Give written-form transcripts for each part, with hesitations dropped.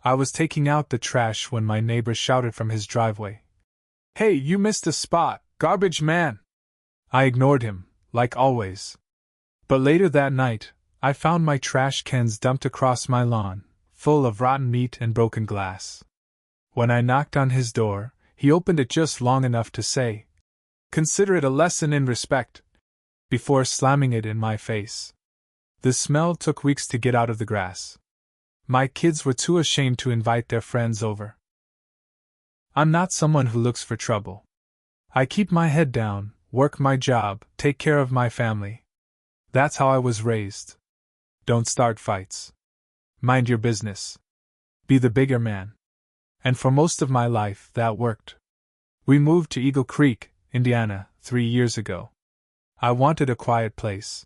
I was taking out the trash when my neighbor shouted from his driveway. "Hey, you missed a spot, garbage man!" I ignored him, like always. But later that night, I found my trash cans dumped across my lawn, full of rotten meat and broken glass. When I knocked on his door, he opened it just long enough to say, "Consider it a lesson in respect," before slamming it in my face. The smell took weeks to get out of the grass. My kids were too ashamed to invite their friends over. I'm not someone who looks for trouble. I keep my head down, work my job, take care of my family. That's how I was raised. Don't start fights. Mind your business. Be the bigger man. And for most of my life, that worked. We moved to Eagle Creek, Indiana, 3 years ago. I wanted a quiet place.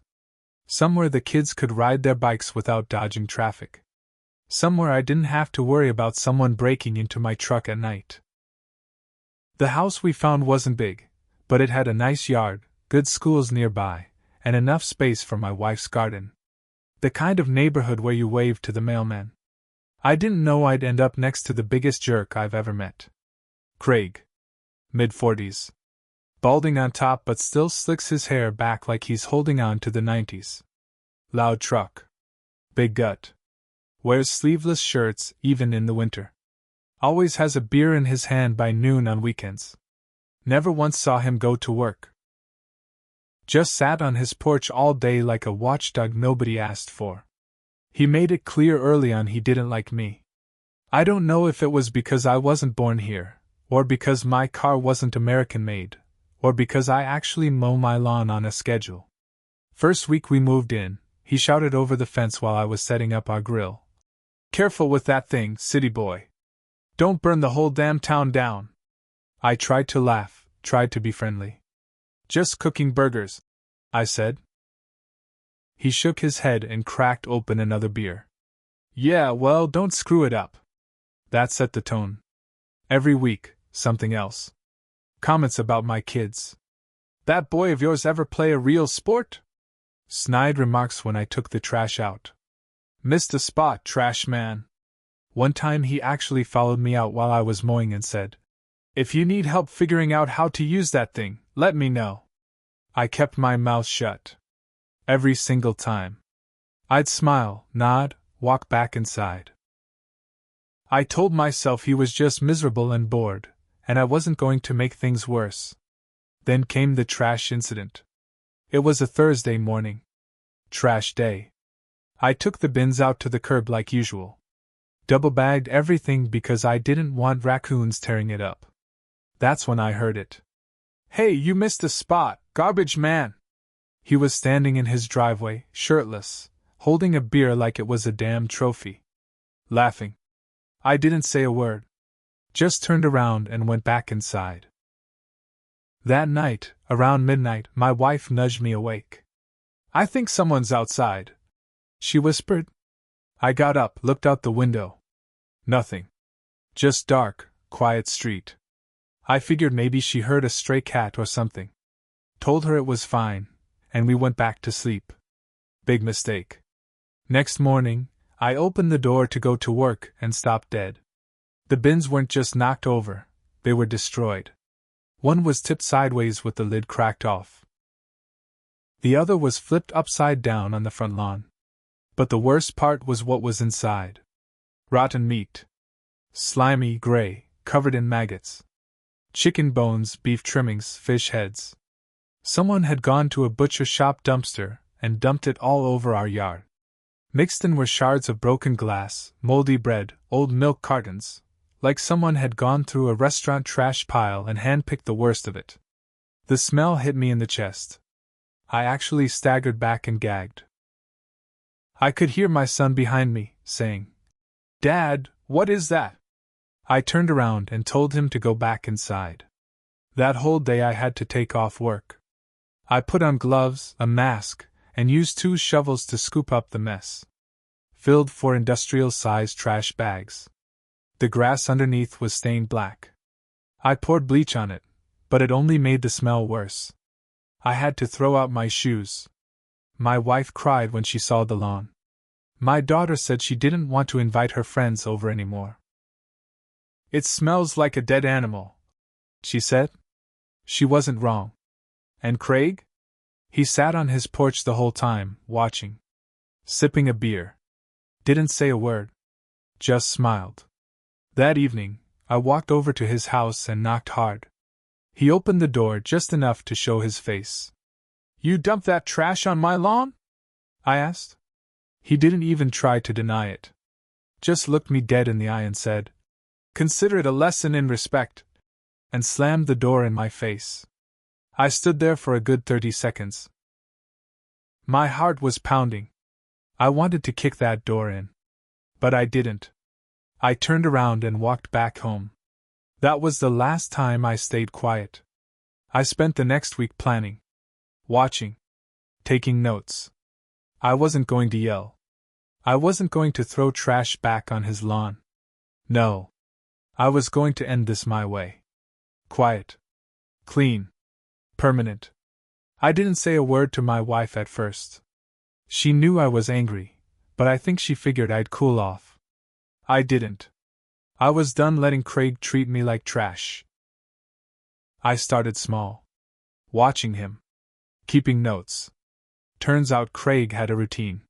Somewhere the kids could ride their bikes without dodging traffic. Somewhere I didn't have to worry about someone breaking into my truck at night. The house we found wasn't big, but it had a nice yard, good schools nearby, and enough space for my wife's garden. The kind of neighborhood where you wave to the mailman. I didn't know I'd end up next to the biggest jerk I've ever met. Craig. Mid-40s. Balding on top but still slicks his hair back like he's holding on to the 90s. Loud truck. Big gut. Wears sleeveless shirts even in the winter. Always has a beer in his hand by noon on weekends. Never once saw him go to work. Just sat on his porch all day like a watchdog nobody asked for. He made it clear early on he didn't like me. I don't know if it was because I wasn't born here, or because my car wasn't American-made, or because I actually mow my lawn on a schedule. First week we moved in, he shouted over the fence while I was setting up our grill. "Careful with that thing, city boy. Don't burn the whole damn town down." I tried to laugh, tried to be friendly. "Just cooking burgers," I said. He shook his head and cracked open another beer. "Yeah, well, don't screw it up." That set the tone. Every week, something else. Comments about my kids. "That boy of yours ever play a real sport?" Snide remarks when I took the trash out. "Missed a spot, trash man." One time he actually followed me out while I was mowing and said, "If you need help figuring out how to use that thing, let me know." I kept my mouth shut. Every single time. I'd smile, nod, walk back inside. I told myself he was just miserable and bored, and I wasn't going to make things worse. Then came the trash incident. It was a Thursday morning. Trash day. I took the bins out to the curb like usual. Double-bagged everything because I didn't want raccoons tearing it up. That's when I heard it. "Hey, you missed a spot, garbage man!" He was standing in his driveway, shirtless, holding a beer like it was a damn trophy. Laughing. I didn't say a word. Just turned around and went back inside. That night, around midnight, my wife nudged me awake. "I think someone's outside," she whispered. I got up, looked out the window. Nothing. Just dark, quiet street. I figured maybe she heard a stray cat or something. Told her it was fine, and we went back to sleep. Big mistake. Next morning, I opened the door to go to work and stopped dead. The bins weren't just knocked over, they were destroyed. One was tipped sideways with the lid cracked off. The other was flipped upside down on the front lawn. But the worst part was what was inside. Rotten meat. Slimy, gray, covered in maggots. Chicken bones, beef trimmings, fish heads. Someone had gone to a butcher shop dumpster and dumped it all over our yard. Mixed in were shards of broken glass, moldy bread, old milk cartons, like someone had gone through a restaurant trash pile and handpicked the worst of it. The smell hit me in the chest. I actually staggered back and gagged. I could hear my son behind me, saying, "Dad, what is that?" I turned around and told him to go back inside. That whole day I had to take off work. I put on gloves, a mask, and used 2 shovels to scoop up the mess. Filled 4 industrial-sized trash bags. The grass underneath was stained black. I poured bleach on it, but it only made the smell worse. I had to throw out my shoes. My wife cried when she saw the lawn. My daughter said she didn't want to invite her friends over anymore. It smells like a dead animal, she said. She wasn't wrong. And Craig? He sat on his porch the whole time, watching. Sipping a beer. Didn't say a word. Just smiled. That evening, I walked over to his house and knocked hard. He opened the door just enough to show his face. You dumped that trash on my lawn? I asked. He didn't even try to deny it. Just looked me dead in the eye and said, Consider it a lesson in respect, and slammed the door in my face. I stood there for a good 30 seconds. My heart was pounding. I wanted to kick that door in. But I didn't. I turned around and walked back home. That was the last time I stayed quiet. I spent the next week planning, watching, taking notes. I wasn't going to yell. I wasn't going to throw trash back on his lawn. No. I was going to end this my way. Quiet. Clean. Permanent. I didn't say a word to my wife at first. She knew I was angry, but I think she figured I'd cool off. I didn't. I was done letting Craig treat me like trash. I started small. Watching him. Keeping notes. Turns out Craig had a routine.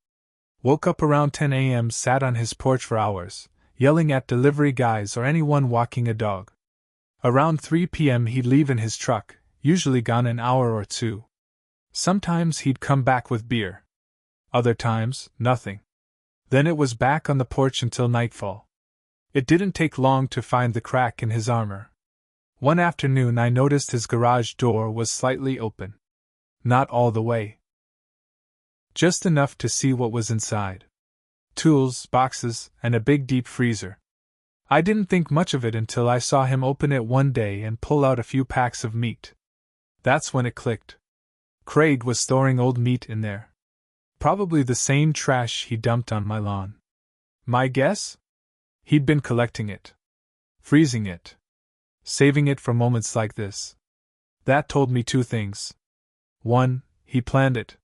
Woke up around 10 a.m., sat on his porch for hours, yelling at delivery guys or anyone walking a dog. Around 3 p.m. he'd leave in his truck, usually gone an hour or two. Sometimes he'd come back with beer. Other times, nothing. Then it was back on the porch until nightfall. It didn't take long to find the crack in his armor. One afternoon I noticed his garage door was slightly open. Not all the way. Just enough to see what was inside. Tools, boxes, and a big deep freezer. I didn't think much of it until I saw him open it one day and pull out a few packs of meat. That's when it clicked. Craig was storing old meat in there. Probably the same trash he dumped on my lawn. My guess? He'd been collecting it. Freezing it. Saving it for moments like this. That told me two things. 1, he planned it.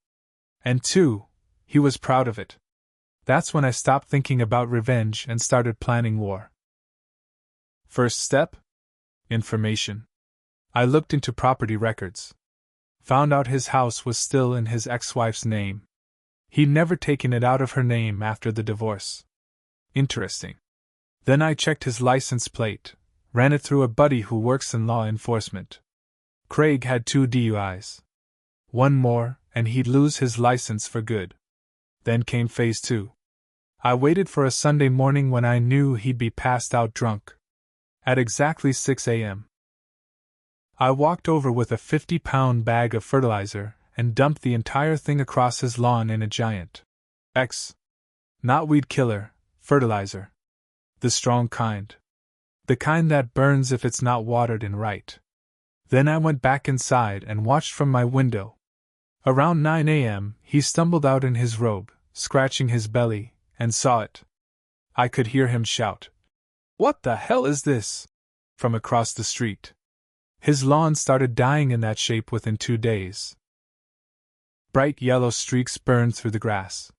And 2, he was proud of it. That's when I stopped thinking about revenge and started planning war. First step? Information. I looked into property records. Found out his house was still in his ex-wife's name. He'd never taken it out of her name after the divorce. Interesting. Then I checked his license plate, ran it through a buddy who works in law enforcement. Craig had 2 DUIs. One more, and he'd lose his license for good. Then came phase 2. I waited for a Sunday morning when I knew he'd be passed out drunk. At exactly 6 a.m. I walked over with a 50-pound bag of fertilizer and dumped the entire thing across his lawn in a giant X. Not weed killer, fertilizer. The strong kind. The kind that burns if it's not watered in right. Then I went back inside and watched from my window. Around 9 a.m., he stumbled out in his robe, scratching his belly, and saw it. I could hear him shout, "What the hell is this?" from across the street. His lawn started dying in that shape within 2 days. Bright yellow streaks burned through the grass.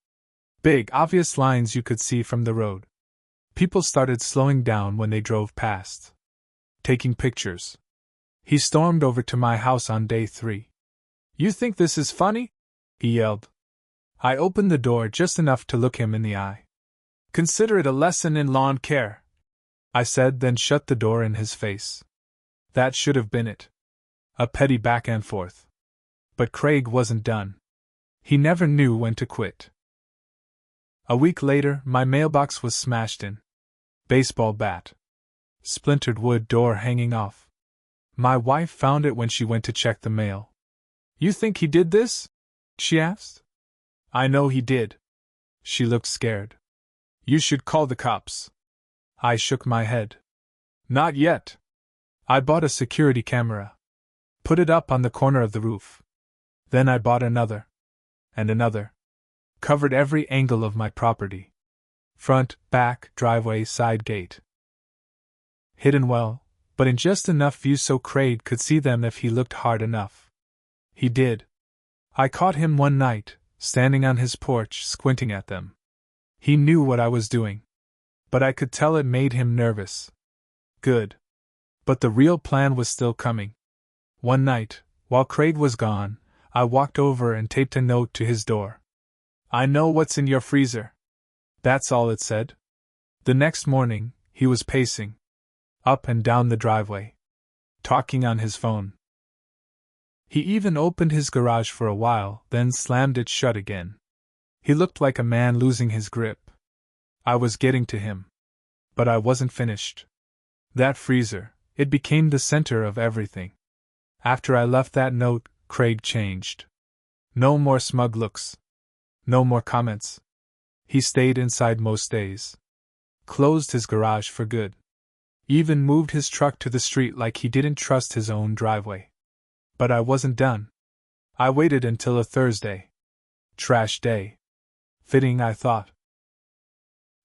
Big, obvious lines you could see from the road. People started slowing down when they drove past. Taking pictures. He stormed over to my house on day 3. "You think this is funny?" he yelled. I opened the door just enough to look him in the eye. "Consider it a lesson in lawn care," I said, then shut the door in his face. That should have been it. A petty back and forth. But Craig wasn't done. He never knew when to quit. A week later, my mailbox was smashed in. Baseball bat. Splintered wood door hanging off. My wife found it when she went to check the mail. "You think he did this?" she asked. "I know he did." She looked scared. "You should call the cops." I shook my head. "Not yet. I bought a security camera. Put it up on the corner of the roof. Then I bought another. And another. Covered every angle of my property. Front, back, driveway, side gate. Hidden well, but in just enough view so Craig could see them if he looked hard enough. He did. I caught him one night, standing on his porch, squinting at them. He knew what I was doing. But I could tell it made him nervous. Good. But the real plan was still coming. One night, while Craig was gone, I walked over and taped a note to his door. I know what's in your freezer. That's all it said. The next morning, he was pacing up and down the driveway, talking on his phone. He even opened his garage for a while, then slammed it shut again. He looked like a man losing his grip. I was getting to him. But I wasn't finished. That freezer, it became the center of everything. After I left that note, Craig changed. No more smug looks. No more comments. He stayed inside most days. Closed his garage for good. Even moved his truck to the street like he didn't trust his own driveway. But I wasn't done. I waited until a Thursday. Trash day. Fitting, I thought.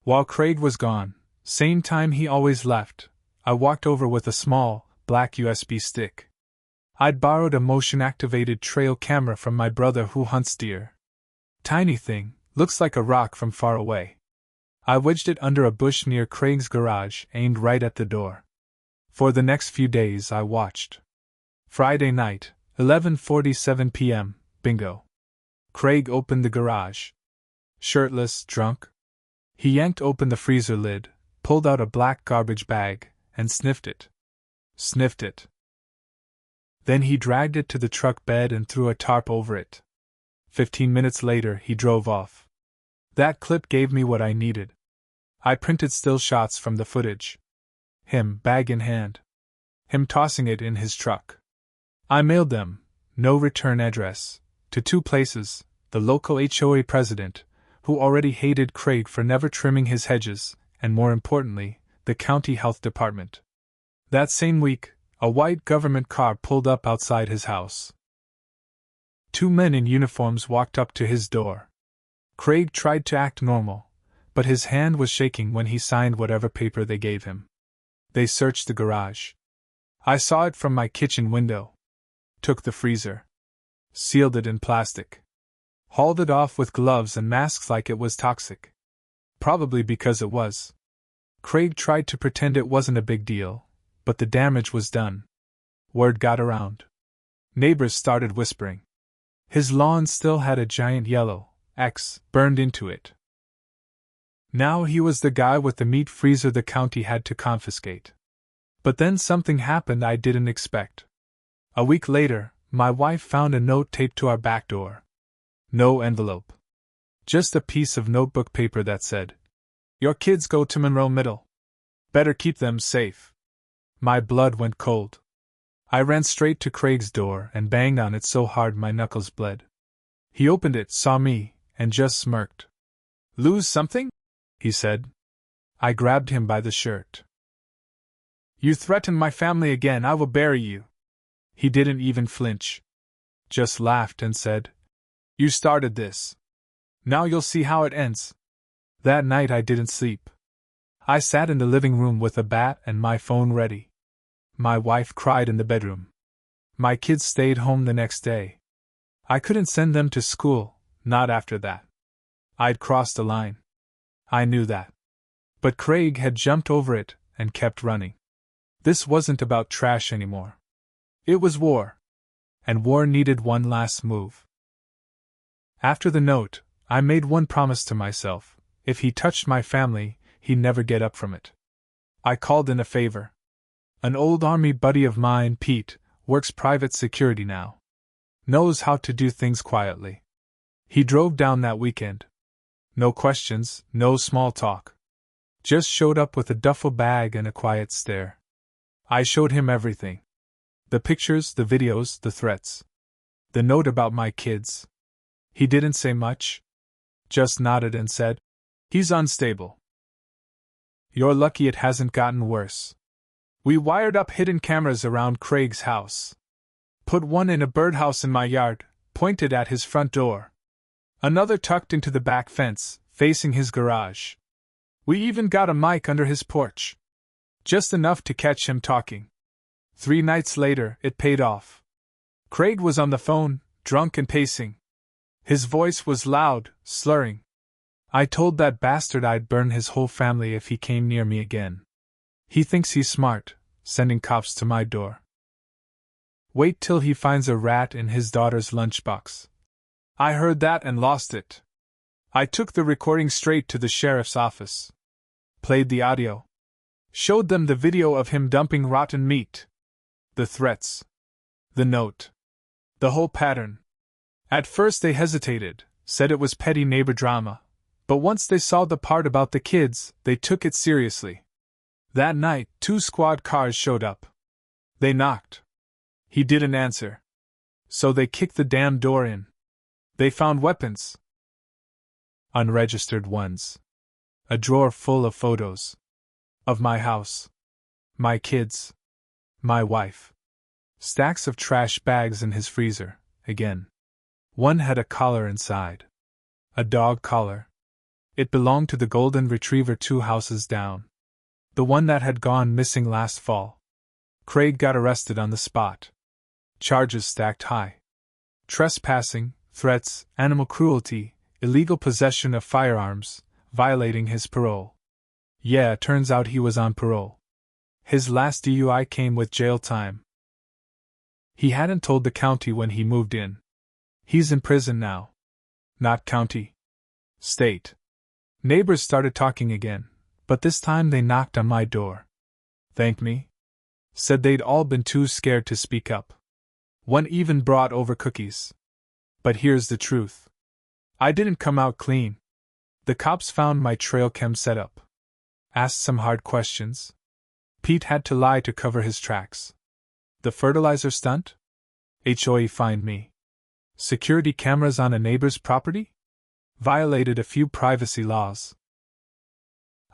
While Craig was gone, same time he always left, I walked over with a small, black USB stick. I'd borrowed a motion-activated trail camera from my brother who hunts deer. Tiny thing, looks like a rock from far away. I wedged it under a bush near Craig's garage, aimed right at the door. For the next few days I watched. Friday night, 11:47 p.m., bingo. Craig opened the garage. Shirtless, drunk. He yanked open the freezer lid, pulled out a black garbage bag, and sniffed it. Sniffed it. Then he dragged it to the truck bed and threw a tarp over it. 15 minutes later, he drove off. That clip gave me what I needed. I printed still shots from the footage. Him, bag in hand. Him tossing it in his truck. I mailed them, no return address, to two places, the local HOA president, who already hated Craig for never trimming his hedges, and more importantly, the county health department. That same week, a white government car pulled up outside his house. Two men in uniforms walked up to his door. Craig tried to act normal, but his hand was shaking when he signed whatever paper they gave him. They searched the garage. I saw it from my kitchen window. Took the freezer. Sealed it in plastic. Hauled it off with gloves and masks like it was toxic. Probably because it was. Craig tried to pretend it wasn't a big deal, but the damage was done. Word got around. Neighbors started whispering. His lawn still had a giant yellow X burned into it. Now he was the guy with the meat freezer the county had to confiscate. But then something happened I didn't expect. A week later, my wife found a note taped to our back door. No envelope. Just a piece of notebook paper that said, "Your kids go to Monroe Middle. Better keep them safe." My blood went cold. I ran straight to Craig's door and banged on it so hard my knuckles bled. He opened it, saw me, and just smirked. "Lose something?" he said. I grabbed him by the shirt. "You threaten my family again, I will bury you." He didn't even flinch. Just laughed and said, "You started this. Now you'll see how it ends." That night I didn't sleep. I sat in the living room with a bat and my phone ready. My wife cried in the bedroom. My kids stayed home the next day. I couldn't send them to school, not after that. I'd crossed a line. I knew that. But Craig had jumped over it and kept running. This wasn't about trash anymore. It was war. And war needed one last move. After the note, I made one promise to myself: if he touched my family, he'd never get up from it. I called in a favor. An old army buddy of mine, Pete, works private security now. Knows how to do things quietly. He drove down that weekend. No questions, no small talk. Just showed up with a duffel bag and a quiet stare. I showed him everything. The pictures, the videos, the threats. The note about my kids. He didn't say much. Just nodded and said, "He's unstable. You're lucky it hasn't gotten worse." We wired up hidden cameras around Craig's house. Put one in a birdhouse in my yard, pointed at his front door. Another tucked into the back fence, facing his garage. We even got a mic under his porch. Just enough to catch him talking. 3 nights later, it paid off. Craig was on the phone, drunk and pacing. His voice was loud, slurring. I told that bastard I'd burn his whole family if he came near me again. He thinks he's smart, sending cops to my door. Wait till he finds a rat in his daughter's lunchbox. I heard that and lost it. I took the recording straight to the sheriff's office. Played the audio. Showed them the video of him dumping rotten meat. The threats. The note. The whole pattern. At first they hesitated, said it was petty neighbor drama, but once they saw the part about the kids, they took it seriously. That night, 2 squad cars showed up. They knocked. He didn't answer. So they kicked the damn door in. They found weapons. Unregistered ones. A drawer full of photos. Of my house. My kids. My wife. Stacks of trash bags in his freezer, again. One had a collar inside. A dog collar. It belonged to the golden retriever 2 houses down. The one that had gone missing last fall. Craig got arrested on the spot. Charges stacked high. Trespassing, threats, animal cruelty, illegal possession of firearms, violating his parole. Yeah, turns out he was on parole. His last DUI came with jail time. He hadn't told the county when he moved in. He's in prison now. Not county. State. Neighbors started talking again, but this time they knocked on my door. Thanked me. Said they'd all been too scared to speak up. One even brought over cookies. But here's the truth. I didn't come out clean. The cops found my trail cam setup. Asked some hard questions. Pete had to lie to cover his tracks. The fertilizer stunt? HOE fined me. Security cameras on a neighbor's property? Violated a few privacy laws.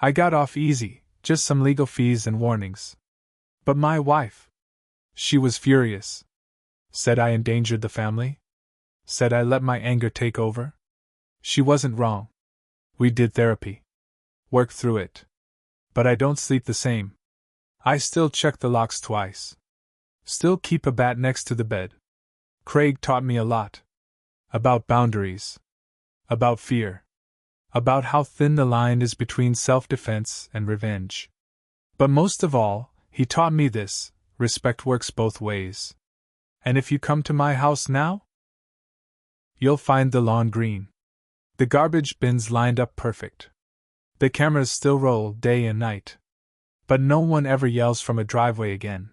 I got off easy, just some legal fees and warnings. But my wife. She was furious. Said I endangered the family. Said I let my anger take over. She wasn't wrong. We did therapy. Worked through it. But I don't sleep the same. I still check the locks twice. Still keep a bat next to the bed. Craig taught me a lot. About boundaries. About fear. About how thin the line is between self-defense and revenge. But most of all, he taught me this: respect works both ways. And if you come to my house now, you'll find the lawn green. The garbage bins lined up perfect. The cameras still roll day and night. But no one ever yells from a driveway again.